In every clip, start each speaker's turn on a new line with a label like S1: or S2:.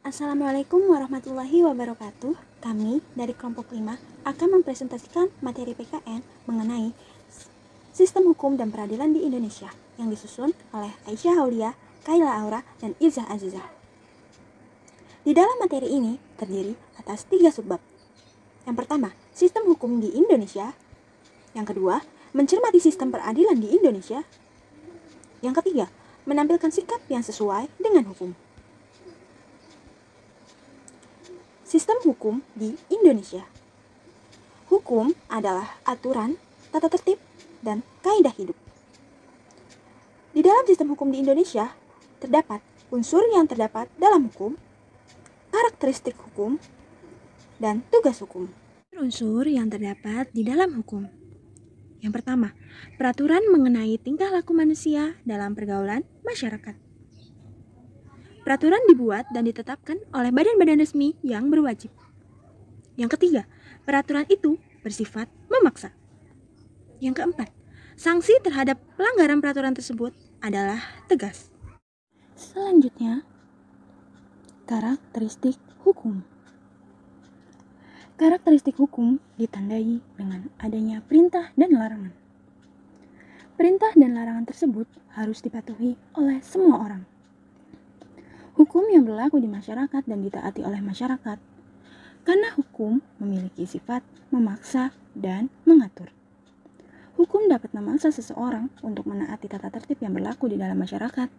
S1: Assalamualaikum warahmatullahi wabarakatuh. Kami dari kelompok 5 akan mempresentasikan materi PKN mengenai sistem hukum dan peradilan di Indonesia yang disusun oleh Aisyah Aulia, Kaila Aura, dan Izzah Azizah. Di dalam materi ini terdiri atas 3 subbab. Yang pertama, sistem hukum di Indonesia. Yang kedua, mencermati sistem peradilan di Indonesia. Yang ketiga, menampilkan sikap yang sesuai dengan hukum. Sistem hukum di Indonesia. Hukum adalah aturan, tata tertib, dan kaidah hidup. Di dalam sistem hukum di Indonesia, terdapat unsur yang terdapat dalam hukum, karakteristik hukum, dan tugas hukum. Unsur yang terdapat di dalam hukum. Yang pertama, peraturan mengenai tingkah laku manusia dalam pergaulan masyarakat. Peraturan dibuat dan ditetapkan oleh badan-badan resmi yang berwajib. Yang ketiga, peraturan itu bersifat memaksa. Yang keempat, sanksi terhadap pelanggaran peraturan tersebut adalah tegas. Selanjutnya, karakteristik hukum. Karakteristik hukum ditandai dengan adanya perintah dan larangan. Perintah dan larangan tersebut harus dipatuhi oleh semua orang. Hukum yang berlaku di masyarakat dan ditaati oleh masyarakat, karena hukum memiliki sifat memaksa dan mengatur. Hukum dapat memaksa seseorang untuk menaati tata tertib yang berlaku di dalam masyarakat,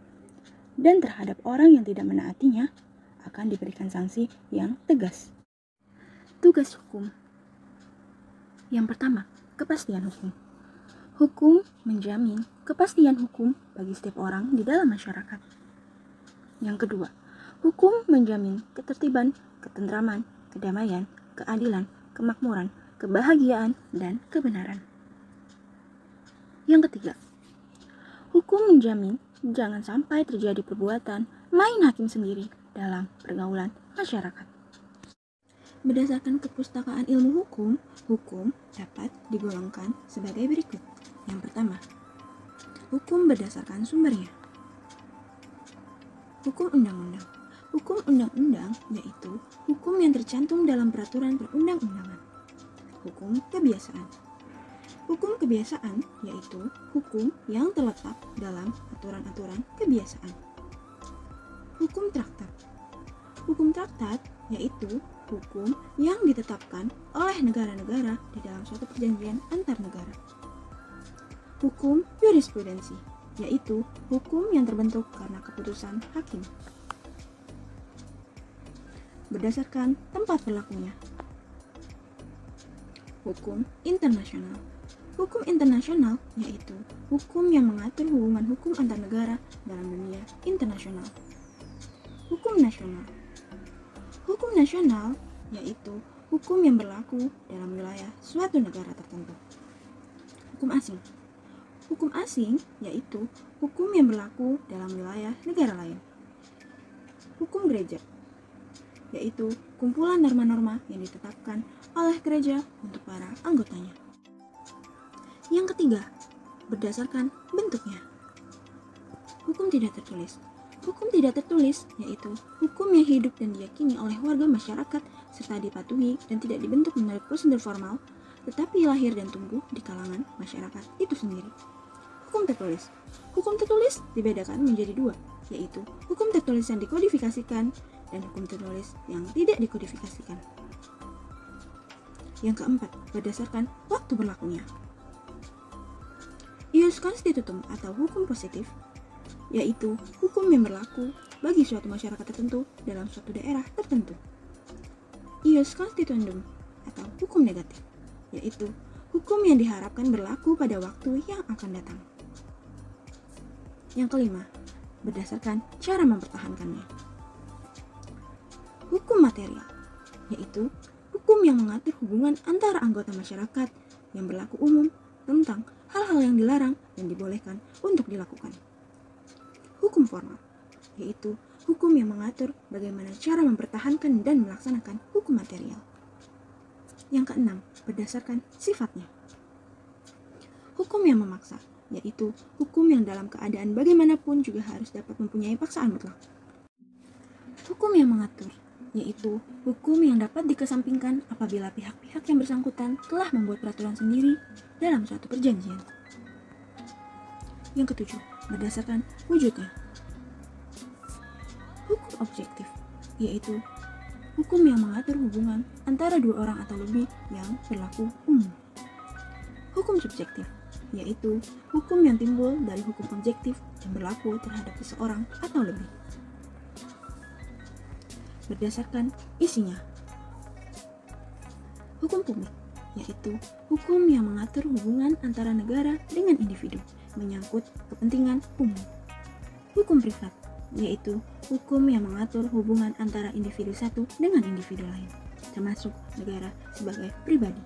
S1: dan terhadap orang yang tidak menaatinya akan diberikan sanksi yang tegas. Tugas hukum. Yang pertama, kepastian hukum. Hukum menjamin kepastian hukum bagi setiap orang di dalam masyarakat. Yang kedua, hukum menjamin ketertiban, ketentraman, kedamaian, keadilan, kemakmuran, kebahagiaan, dan kebenaran. Yang ketiga, hukum menjamin jangan sampai terjadi perbuatan main hakim sendiri dalam pergaulan masyarakat. Berdasarkan kepustakaan ilmu hukum, hukum dapat digolongkan sebagai berikut. Yang pertama, hukum berdasarkan sumbernya. Hukum undang-undang. Hukum undang-undang yaitu hukum yang tercantum dalam peraturan perundang-undangan. Hukum kebiasaan. Hukum kebiasaan yaitu hukum yang terletak dalam aturan-aturan kebiasaan. Hukum traktat. Hukum traktat yaitu hukum yang ditetapkan oleh negara-negara di dalam suatu perjanjian antar negara. Hukum jurisprudensi yaitu hukum yang terbentuk karena keputusan hakim. Berdasarkan tempat berlakunya. Hukum internasional. Hukum internasional yaitu hukum yang mengatur hubungan hukum antar negara dalam dunia internasional. Hukum nasional. Hukum nasional yaitu hukum yang berlaku dalam wilayah suatu negara tertentu. Hukum asing. Hukum asing yaitu hukum yang berlaku dalam wilayah negara lain. Hukum gereja yaitu kumpulan norma-norma yang ditetapkan oleh gereja untuk para anggotanya. Yang ketiga, berdasarkan bentuknya. Hukum tidak tertulis. Hukum tidak tertulis yaitu hukum yang hidup dan diyakini oleh warga masyarakat serta dipatuhi dan tidak dibentuk menurut prosedur formal, tetapi lahir dan tumbuh di kalangan masyarakat itu sendiri. Hukum tertulis. Hukum tertulis dibedakan menjadi dua, yaitu hukum tertulis yang dikodifikasikan dan hukum tertulis yang tidak dikodifikasikan. Yang keempat, berdasarkan waktu berlakunya. Ius constitutum atau hukum positif, yaitu hukum yang berlaku bagi suatu masyarakat tertentu dalam suatu daerah tertentu. Ius constituendum atau hukum negatif, yaitu hukum yang diharapkan berlaku pada waktu yang akan datang. Yang kelima, berdasarkan cara mempertahankannya. Hukum material, yaitu hukum yang mengatur hubungan antara anggota masyarakat yang berlaku umum tentang hal-hal yang dilarang dan dibolehkan untuk dilakukan. Hukum formal, yaitu hukum yang mengatur bagaimana cara mempertahankan dan melaksanakan hukum material. Yang keenam, berdasarkan sifatnya. Hukum yang memaksa, yaitu hukum yang dalam keadaan bagaimanapun juga harus dapat mempunyai paksaan mutlak. Hukum yang mengatur, yaitu hukum yang dapat dikesampingkan apabila pihak-pihak yang bersangkutan telah membuat peraturan sendiri dalam suatu perjanjian. Yang ketujuh, berdasarkan wujudnya. Hukum objektif, yaitu hukum yang mengatur hubungan antara dua orang atau lebih yang berlaku umum. Hukum subjektif, yaitu hukum yang timbul dari hukum objektif yang berlaku terhadap seseorang atau lebih. Berdasarkan isinya. Hukum publik, yaitu hukum yang mengatur hubungan antara negara dengan individu, menyangkut kepentingan umum. Hukum privat, yaitu hukum yang mengatur hubungan antara individu satu dengan individu lain, termasuk negara sebagai pribadi.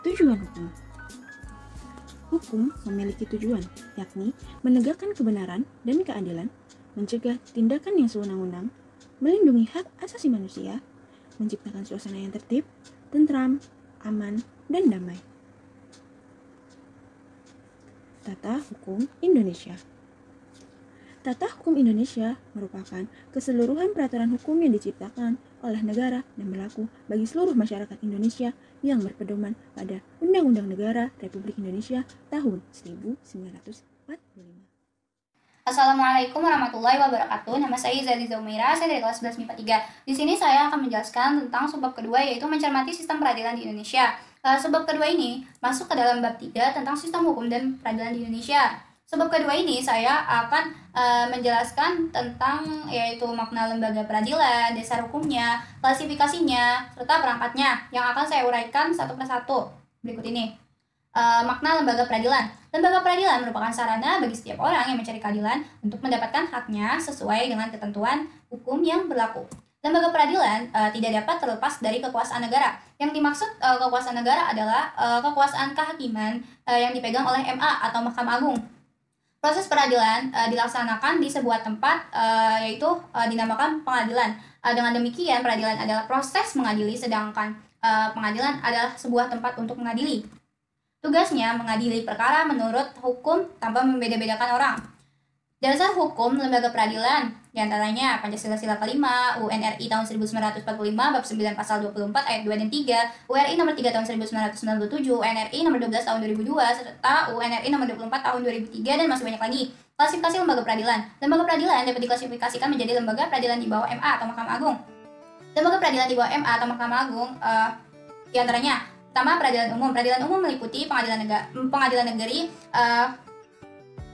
S1: Tujuan hukum. Hukum memiliki tujuan, yakni menegakkan kebenaran dan keadilan, mencegah tindakan yang sewenang-wenang, melindungi hak asasi manusia, menciptakan suasana yang tertib, tentram, aman, dan damai. Tata Hukum Indonesia. Tata Hukum Indonesia merupakan keseluruhan peraturan hukum yang diciptakan oleh negara dan berlaku bagi seluruh masyarakat Indonesia yang berpedoman pada Undang-Undang Negara Republik Indonesia tahun 1945.
S2: Assalamualaikum warahmatullahi wabarakatuh. Nama saya Zaliza Umaira, saya dari kelas 11 MIPA 3. Di sini saya akan menjelaskan tentang subbab kedua, yaitu mencermati sistem peradilan di Indonesia. Subbab kedua ini masuk ke dalam bab 3 tentang sistem hukum dan peradilan di Indonesia. Subbab kedua ini saya akan menjelaskan tentang yaitu makna lembaga peradilan, dasar hukumnya, klasifikasinya, serta perangkatnya yang akan saya uraikan satu persatu berikut ini. Makna lembaga peradilan. Lembaga peradilan merupakan sarana bagi setiap orang yang mencari keadilan untuk mendapatkan haknya sesuai dengan ketentuan hukum yang berlaku. Lembaga peradilan tidak dapat terlepas dari kekuasaan negara. Yang dimaksud kekuasaan negara adalah kekuasaan kehakiman yang dipegang oleh MA atau Mahkamah Agung. Proses peradilan dilaksanakan di sebuah tempat yaitu dinamakan pengadilan. Dengan demikian, peradilan adalah proses mengadili, sedangkan pengadilan adalah sebuah tempat untuk mengadili. Tugasnya mengadili perkara menurut hukum tanpa membeda-bedakan orang. Dasar hukum lembaga peradilan diantaranya Pancasila Sila kelima, UNRI tahun 1945 bab 9 pasal 24 ayat 2 dan 3, URI nomor 3 tahun 1997, UNRI nomor 12 tahun 2002, serta UNRI nomor 24 tahun 2003, dan masih banyak lagi. Klasifikasi lembaga peradilan. Lembaga peradilan dapat diklasifikasikan menjadi lembaga peradilan di bawah MA atau Mahkamah Agung. Lembaga peradilan di bawah MA atau Mahkamah Agung diantaranya pertama, peradilan umum. Peradilan umum meliputi pengadilan negeri,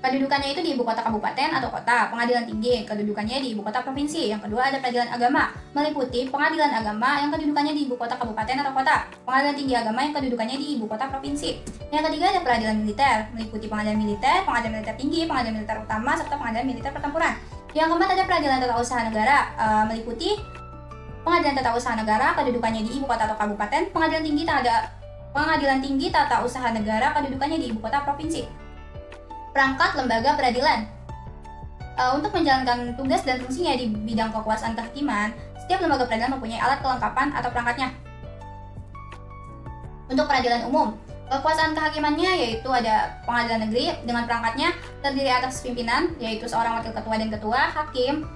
S2: kedudukannya itu di ibu kota kabupaten atau kota. Pengadilan tinggi, kedudukannya di ibu kota provinsi. Yang kedua ada peradilan agama, meliputi pengadilan agama yang kedudukannya di ibu kota kabupaten atau kota. Pengadilan tinggi agama yang kedudukannya di ibu kota provinsi. Yang ketiga ada peradilan militer, meliputi pengadilan militer tinggi, pengadilan militer utama, serta pengadilan militer pertempuran. Yang keempat ada peradilan tata usaha negara, meliputi pengadilan tata usaha negara kedudukannya di ibu kota atau kabupaten, pengadilan tinggi tata usaha negara kedudukannya di ibu kota provinsi. Perangkat lembaga peradilan. Untuk menjalankan tugas dan fungsinya di bidang kekuasaan kehakiman, setiap lembaga peradilan mempunyai alat kelengkapan atau perangkatnya. Untuk peradilan umum, kekuasaan kehakimannya yaitu ada pengadilan negeri dengan perangkatnya terdiri atas pimpinan, yaitu seorang wakil ketua dan ketua, hakim,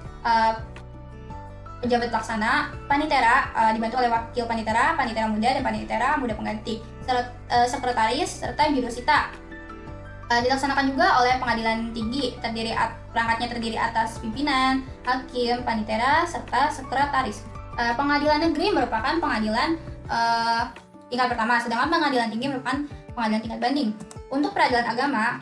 S2: pejabat pelaksana, panitera dibantu oleh wakil panitera, panitera muda dan panitera muda pengganti, sekretaris serta jurusita. Dilaksanakan juga oleh pengadilan tinggi, perangkatnya terdiri atas pimpinan, hakim, panitera serta sekretaris. Pengadilan negeri merupakan pengadilan tingkat pertama, sedangkan pengadilan tinggi merupakan pengadilan tingkat banding. Untuk peradilan agama,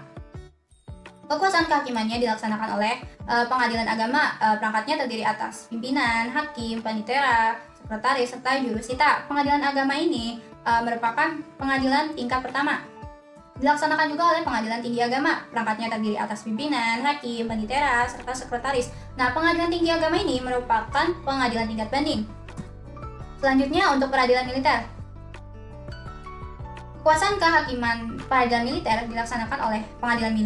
S2: kekuasaan kehakimannya dilaksanakan oleh pengadilan agama, perangkatnya terdiri atas pimpinan, hakim, panitera, sekretaris, serta jurusita. Pengadilan agama ini merupakan pengadilan tingkat pertama. Dilaksanakan juga oleh pengadilan tinggi agama, perangkatnya terdiri atas pimpinan, hakim, panitera, serta sekretaris. Nah, pengadilan tinggi agama ini merupakan pengadilan tingkat banding. Selanjutnya untuk peradilan militer. Kekuasaan kehakiman peradilan militer dilaksanakan oleh pengadilan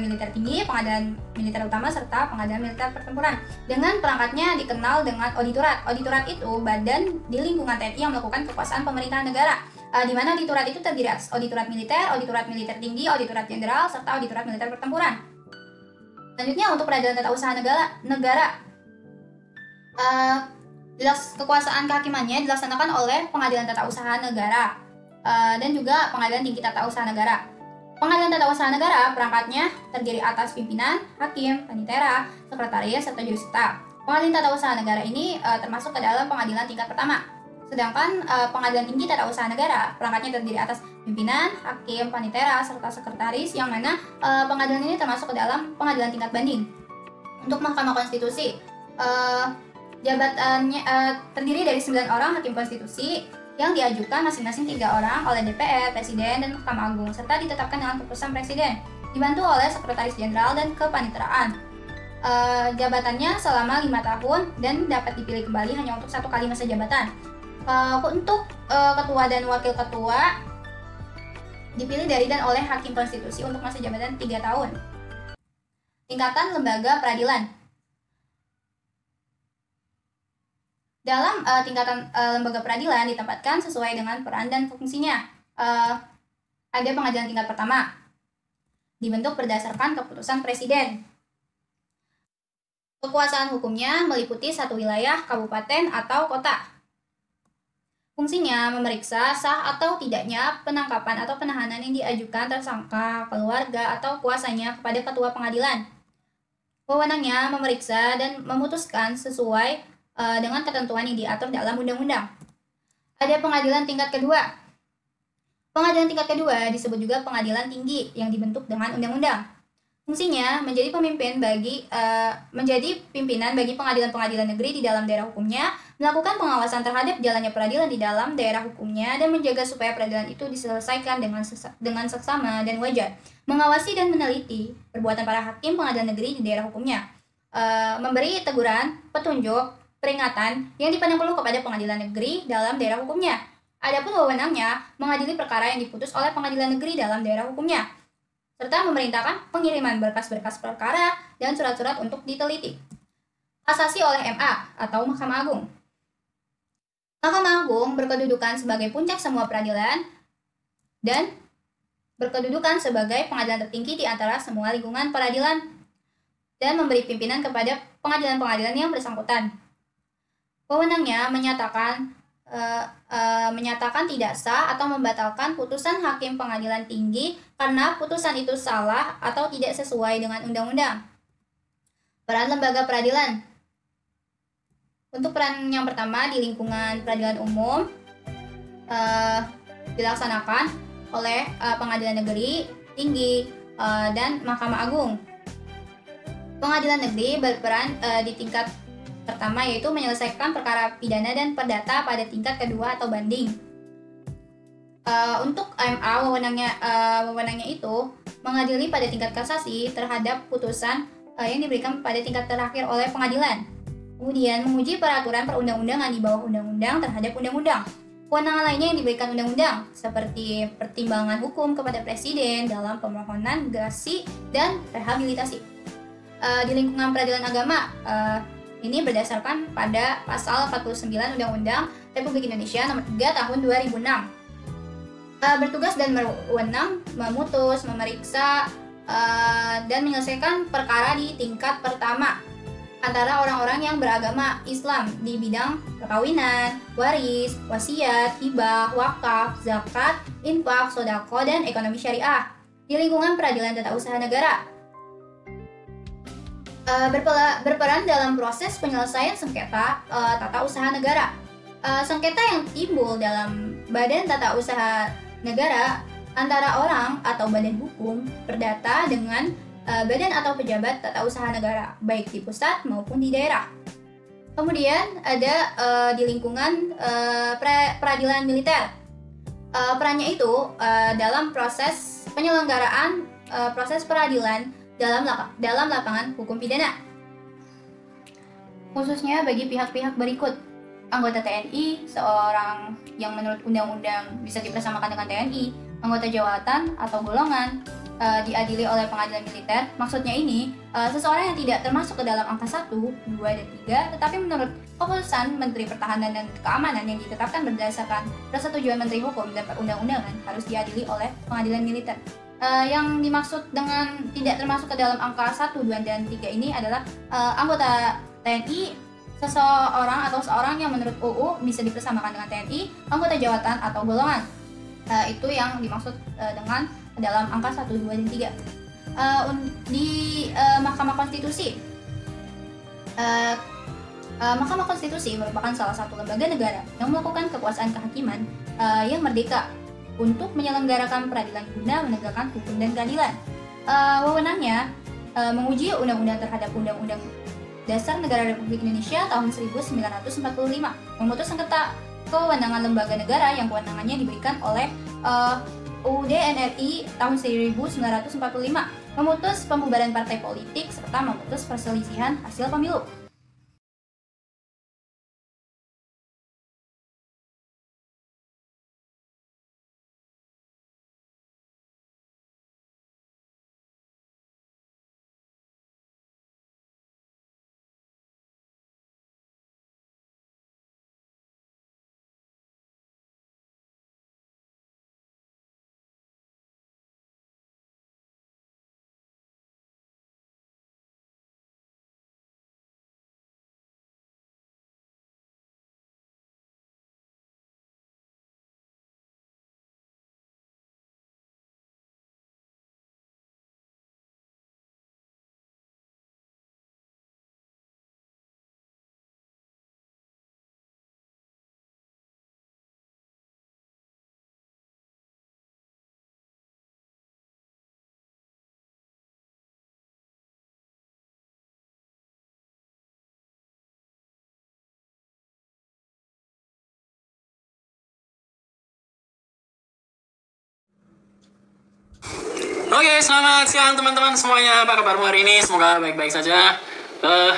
S2: militer tinggi, pengadilan militer utama, serta pengadilan militer pertempuran. Dengan perangkatnya dikenal dengan auditorat. Auditorat itu badan di lingkungan TNI yang melakukan kekuasaan pemerintahan negara, di mana auditorat itu terdiri atas auditorat militer tinggi, auditorat jenderal, serta auditorat militer pertempuran. Selanjutnya untuk peradilan tata usaha negara. Uh, Kekuasaan kehakimannya dilaksanakan oleh Pengadilan Tata Usaha Negara dan juga Pengadilan Tinggi Tata Usaha Negara. Pengadilan Tata Usaha Negara perangkatnya terdiri atas pimpinan, hakim, panitera, sekretaris, serta jurusita. Pengadilan Tata Usaha Negara ini termasuk ke dalam pengadilan tingkat pertama. Sedangkan Pengadilan Tinggi Tata Usaha Negara perangkatnya terdiri atas pimpinan, hakim, panitera, serta sekretaris, yang mana pengadilan ini termasuk ke dalam pengadilan tingkat banding. Untuk Mahkamah Konstitusi, jabatannya terdiri dari 9 orang hakim konstitusi yang diajukan masing-masing 3 orang oleh DPR, Presiden, dan Mahkamah Agung, serta ditetapkan dengan keputusan Presiden, dibantu oleh Sekretaris Jenderal dan Kepaniteraan. Jabatannya selama 5 tahun dan dapat dipilih kembali hanya untuk 1 kali masa jabatan. Untuk ketua dan wakil ketua dipilih dari dan oleh hakim konstitusi untuk masa jabatan 3 tahun. Tingkatan lembaga peradilan. Dalam tingkatan lembaga peradilan ditempatkan sesuai dengan peran dan fungsinya. Ada pengadilan tingkat pertama, dibentuk berdasarkan keputusan Presiden. Kekuasaan hukumnya meliputi satu wilayah, kabupaten, atau kota. Fungsinya memeriksa sah atau tidaknya penangkapan atau penahanan yang diajukan tersangka, keluarga, atau kuasanya kepada ketua pengadilan. Wewenangnya memeriksa dan memutuskan sesuai dengan ketentuan yang diatur dalam undang-undang. Ada pengadilan tingkat kedua. Pengadilan tingkat kedua disebut juga pengadilan tinggi yang dibentuk dengan undang-undang. Fungsinya menjadi pimpinan bagi pengadilan-pengadilan negeri di dalam daerah hukumnya, melakukan pengawasan terhadap jalannya peradilan di dalam daerah hukumnya, dan menjaga supaya peradilan itu diselesaikan dengan seksama dan wajar. Mengawasi dan meneliti perbuatan para hakim pengadilan negeri di daerah hukumnya. Memberi teguran, petunjuk, peringatan yang dipandang perlu kepada pengadilan negeri dalam daerah hukumnya. Adapun wewenangnya mengadili perkara yang diputus oleh pengadilan negeri dalam daerah hukumnya, serta memerintahkan pengiriman berkas-berkas perkara dan surat-surat untuk diteliti. Kasasi oleh MA atau Mahkamah Agung. Mahkamah Agung berkedudukan sebagai puncak semua peradilan dan berkedudukan sebagai pengadilan tertinggi di antara semua lingkungan peradilan dan memberi pimpinan kepada pengadilan-pengadilan yang bersangkutan. Wewenangnya menyatakan tidak sah atau membatalkan putusan hakim pengadilan tinggi karena putusan itu salah atau tidak sesuai dengan undang-undang. Peran lembaga peradilan. Untuk peran yang pertama di lingkungan peradilan umum dilaksanakan oleh pengadilan negeri, tinggi, dan Mahkamah Agung. Pengadilan negeri berperan di tingkat pertama, yaitu menyelesaikan perkara pidana dan perdata pada tingkat kedua atau banding. Untuk MA, wewenangnya itu mengadili pada tingkat kasasi terhadap putusan yang diberikan pada tingkat terakhir oleh pengadilan. Kemudian menguji peraturan perundang-undangan di bawah undang-undang terhadap undang-undang. Kewenangan lainnya yang diberikan undang-undang, seperti pertimbangan hukum kepada Presiden dalam permohonan gerasi dan rehabilitasi. Di lingkungan peradilan agama, ini berdasarkan pada pasal 49 Undang-Undang Republik Indonesia Nomor 3 Tahun 2006. Bertugas dan berwenang memutus, memeriksa, dan menyelesaikan perkara di tingkat pertama antara orang-orang yang beragama Islam di bidang perkawinan, waris, wasiat, hibah, wakaf, zakat, infak, sodako, dan ekonomi syariah. Di lingkungan peradilan tata usaha negara, berperan dalam proses penyelesaian sengketa tata usaha negara. Sengketa yang timbul dalam badan tata usaha negara antara orang atau badan hukum perdata dengan badan atau pejabat tata usaha negara, baik di pusat maupun di daerah. Kemudian ada di lingkungan peradilan militer. Perannya itu dalam proses penyelenggaraan proses peradilan dalam lapangan hukum pidana, khususnya bagi pihak-pihak berikut: anggota TNI, seorang yang menurut undang-undang bisa dipersamakan dengan TNI, anggota jawatan atau golongan, diadili oleh pengadilan militer. Maksudnya ini, seseorang yang tidak termasuk ke dalam angka 1, 2, dan 3, tetapi menurut keputusan Menteri Pertahanan dan Keamanan yang ditetapkan berdasarkan persetujuan Menteri Hukum dan Perundang-undangan harus diadili oleh pengadilan militer. Yang dimaksud dengan tidak termasuk ke dalam angka 1, 2, dan 3 ini adalah anggota TNI, seseorang atau seorang yang menurut UU bisa dipersamakan dengan TNI, anggota jawatan atau golongan. Itu yang dimaksud dengan dalam angka 1, 2, dan 3. Di Mahkamah Konstitusi, Mahkamah Konstitusi merupakan salah satu lembaga negara yang melakukan kekuasaan kehakiman yang merdeka untuk menyelenggarakan peradilan guna menegakkan hukum dan keadilan. Wewenangnya menguji undang-undang terhadap Undang-Undang Dasar Negara Republik Indonesia tahun 1945, memutus sengketa kewenangan lembaga negara yang kewenangannya diberikan oleh UUD NRI tahun 1945, memutus pembubaran partai politik, serta memutus perselisihan hasil pemilu.
S3: Oke, selamat siang teman-teman semuanya. Apa kabarmu hari ini? Semoga baik-baik saja.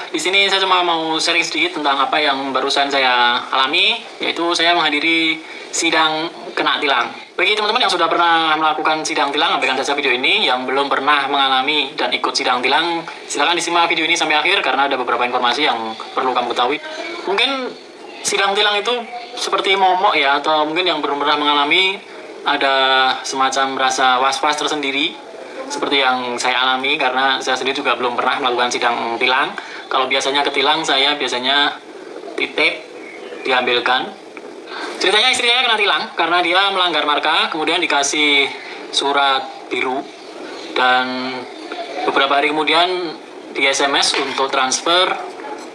S3: Di sini saya cuma mau sharing sedikit tentang apa yang barusan saya alami, yaitu saya menghadiri sidang kena tilang. Bagi teman-teman yang sudah pernah melakukan sidang tilang, abaikan saja video ini. Yang belum pernah mengalami dan ikut sidang tilang, silakan disimak video ini sampai akhir karena ada beberapa informasi yang perlu kamu ketahui. Mungkin sidang tilang itu seperti momok ya, atau mungkin yang belum pernah mengalami ada semacam rasa was-was tersendiri seperti yang saya alami karena saya sendiri juga belum pernah melakukan sidang tilang. Kalau biasanya ketilang, saya biasanya titip diambilkan. Ceritanya istri saya kena tilang karena dia melanggar marka, kemudian dikasih surat biru, dan beberapa hari kemudian di SMS untuk transfer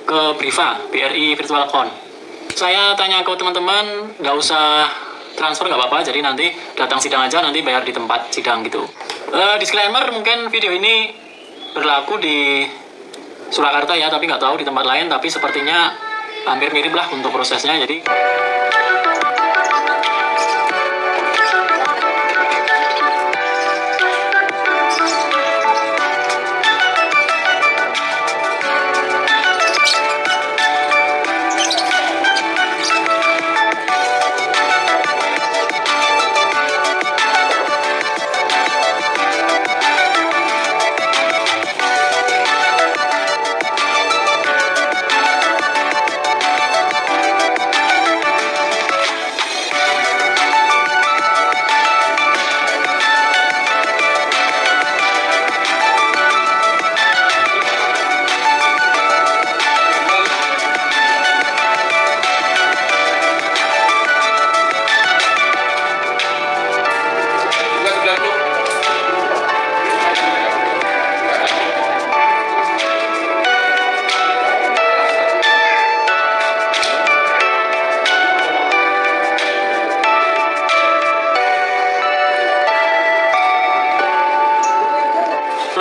S3: ke Briva, BRI Virtual Account. Saya tanya ke teman-teman, nggak usah transfer, nggak apa-apa, jadi nanti datang sidang aja, nanti bayar di tempat sidang gitu. Disclaimer, mungkin video ini berlaku di Surakarta ya, tapi nggak tahu di tempat lain, tapi sepertinya hampir mirip lah untuk prosesnya. Jadi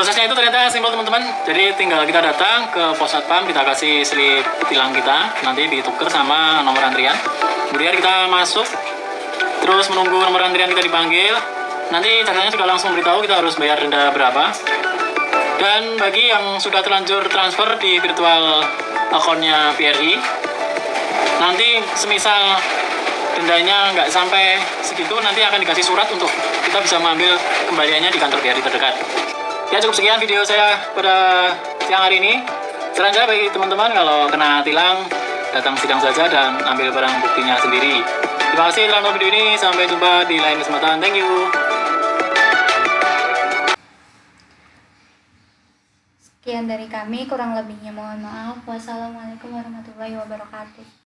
S3: prosesnya itu ternyata simpel teman-teman. Jadi tinggal kita datang ke pos satpam, kita kasih slip tilang kita, nanti ditukar sama nomor antrian. Kemudian kita masuk, terus menunggu nomor antrian kita dipanggil. Nanti caranya sudah langsung beritahu kita harus bayar denda berapa. Dan bagi yang sudah terlanjur transfer di virtual akunnya BRI, nanti semisal dendanya nggak sampai segitu, nanti akan dikasih surat untuk kita bisa mengambil kembaliannya di kantor BRI terdekat. Ya, cukup sekian video saya pada siang hari ini. Saran saya bagi teman-teman, kalau kena tilang, datang sidang saja dan ambil barang buktinya sendiri. Terima kasih telah menonton video ini. Sampai jumpa di lain kesempatan. Thank you.
S2: Sekian dari kami, kurang lebihnya mohon maaf. Wassalamualaikum warahmatullahi wabarakatuh. warahmatullahi wabarakatuh.